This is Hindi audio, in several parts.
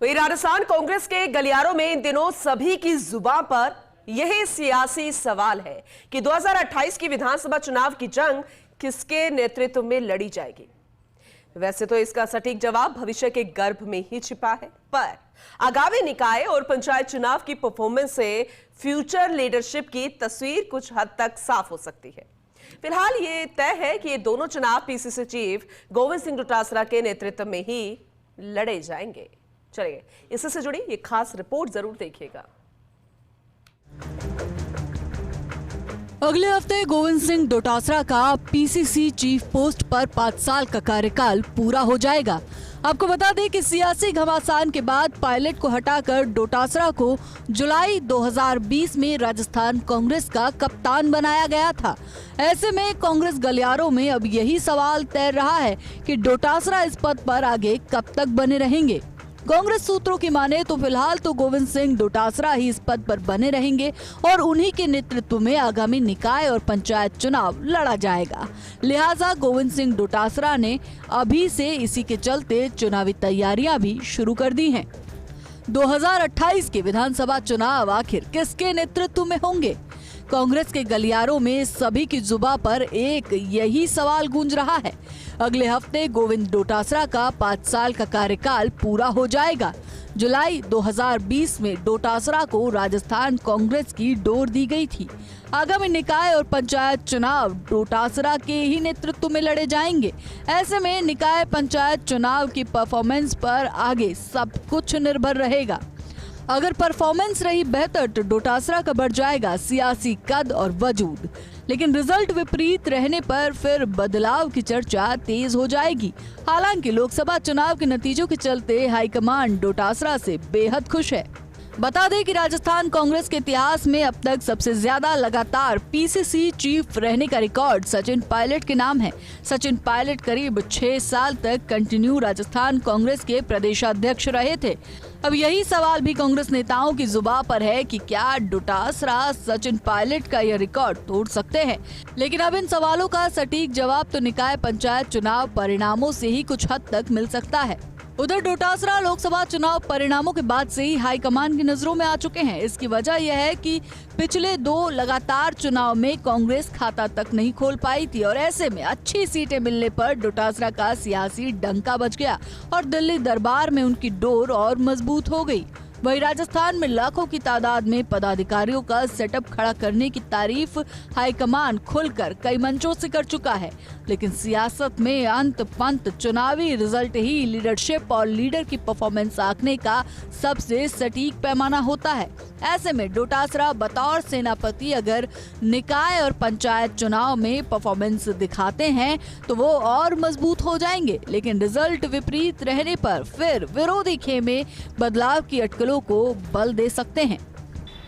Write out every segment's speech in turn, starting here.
वहीं राजस्थान कांग्रेस के गलियारों में इन दिनों सभी की जुबान पर यही सियासी सवाल है कि 2028 की विधानसभा चुनाव की जंग किसके नेतृत्व में लड़ी जाएगी। वैसे तो इसका सटीक जवाब भविष्य के गर्भ में ही छिपा है, पर आगामी निकाय और पंचायत चुनाव की परफॉर्मेंस से फ्यूचर लीडरशिप की तस्वीर कुछ हद तक साफ हो सकती है। फिलहाल ये तय है कि ये दोनों चुनाव पीसीसी चीफ गोविंद सिंह डोटासरा के नेतृत्व में ही लड़े जाएंगे। चलिए इससे जुड़ी ये खास रिपोर्ट जरूर देखिएगा। अगले हफ्ते गोविंद सिंह डोटासरा का पीसीसी चीफ पोस्ट पर 5 साल का कार्यकाल पूरा हो जाएगा। आपको बता दें कि सियासी घमासान के बाद पायलट को हटाकर डोटासरा को जुलाई 2020 में राजस्थान कांग्रेस का कप्तान बनाया गया था। ऐसे में कांग्रेस गलियारों में अब यही सवाल तैर रहा है कि डोटासरा इस पद पर आगे कब तक बने रहेंगे। कांग्रेस सूत्रों की माने तो फिलहाल तो गोविंद सिंह डोटासरा ही इस पद पर बने रहेंगे और उन्हीं के नेतृत्व में आगामी निकाय और पंचायत चुनाव लड़ा जाएगा। लिहाजा गोविंद सिंह डोटासरा ने अभी से इसी के चलते चुनावी तैयारियां भी शुरू कर दी हैं। 2028 के विधानसभा चुनाव आखिर किसके नेतृत्व में होंगे? कांग्रेस के गलियारों में सभी की जुबान पर एक यही सवाल गूंज रहा है। अगले हफ्ते गोविंद डोटासरा का 5 साल का कार्यकाल पूरा हो जाएगा। जुलाई 2020 में डोटासरा को राजस्थान कांग्रेस की डोर दी गई थी। आगामी निकाय और पंचायत चुनाव डोटासरा के ही नेतृत्व में लड़े जाएंगे। ऐसे में निकाय पंचायत चुनाव की परफॉर्मेंस पर आगे सब कुछ निर्भर रहेगा। अगर परफॉर्मेंस रही बेहतर तो डोटासरा का बढ़ जाएगा सियासी कद और वजूद, लेकिन रिजल्ट विपरीत रहने पर फिर बदलाव की चर्चा तेज हो जाएगी। हालांकि लोकसभा चुनाव के नतीजों के चलते हाईकमान डोटासरा से बेहद खुश है। बता दें कि राजस्थान कांग्रेस के इतिहास में अब तक सबसे ज्यादा लगातार पीसीसी चीफ रहने का रिकॉर्ड सचिन पायलट के नाम है। सचिन पायलट करीब 6 साल तक कंटिन्यू राजस्थान कांग्रेस के प्रदेशाध्यक्ष रहे थे। अब यही सवाल भी कांग्रेस नेताओं की जुबान पर है कि क्या डोटासरा सचिन पायलट का यह रिकॉर्ड तोड़ सकते हैं। लेकिन अब इन सवालों का सटीक जवाब तो निकाय पंचायत चुनाव परिणामों से ही कुछ हद तक मिल सकता है। उधर डोटासरा लोकसभा चुनाव परिणामों के बाद से ही हाईकमान की नजरों में आ चुके हैं। इसकी वजह यह है कि पिछले 2 लगातार चुनाव में कांग्रेस खाता तक नहीं खोल पाई थी और ऐसे में अच्छी सीटें मिलने पर डोटासरा का सियासी डंका बज गया और दिल्ली दरबार में उनकी डोर और मजबूत हो गई। वहीं राजस्थान में लाखों की तादाद में पदाधिकारियों का सेटअप खड़ा करने की तारीफ हाईकमान खुलकर कई मंचों से कर चुका है। लेकिन सियासत में अंत पंत चुनावी रिजल्ट ही लीडरशिप और लीडर की परफॉर्मेंस आंकने का सबसे सटीक पैमाना होता है। ऐसे में डोटासरा बतौर सेनापति अगर निकाय और पंचायत चुनाव में परफॉर्मेंस दिखाते हैं तो वो और मजबूत हो जाएंगे, लेकिन रिजल्ट विपरीत रहने पर फिर विरोधी खेमे बदलाव की अटकलों को बल दे सकते हैं।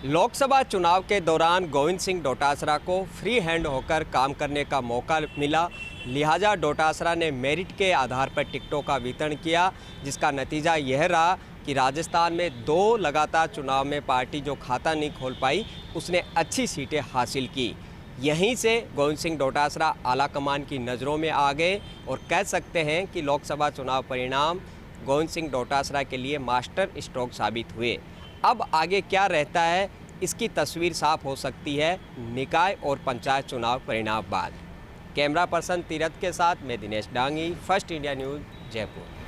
लोकसभा चुनाव के दौरान गोविंद सिंह डोटासरा को फ्री हैंड होकर काम करने का मौका मिला। लिहाजा डोटासरा ने मेरिट के आधार पर टिकटों का वितरण किया, जिसका नतीजा यह रहा कि राजस्थान में 2 लगातार चुनाव में पार्टी जो खाता नहीं खोल पाई उसने अच्छी सीटें हासिल की। यहीं से गोविंद सिंह डोटासरा आला कमान की नज़रों में आ गए और कह सकते हैं कि लोकसभा चुनाव परिणाम गोविंद सिंह डोटासरा के लिए मास्टर स्ट्रोक साबित हुए। अब आगे क्या रहता है इसकी तस्वीर साफ हो सकती है निकाय और पंचायत चुनाव परिणाम बाद। कैमरा पर्सन तीरथ के साथ मैं Dinesh Dangi, first India news, Jaipur.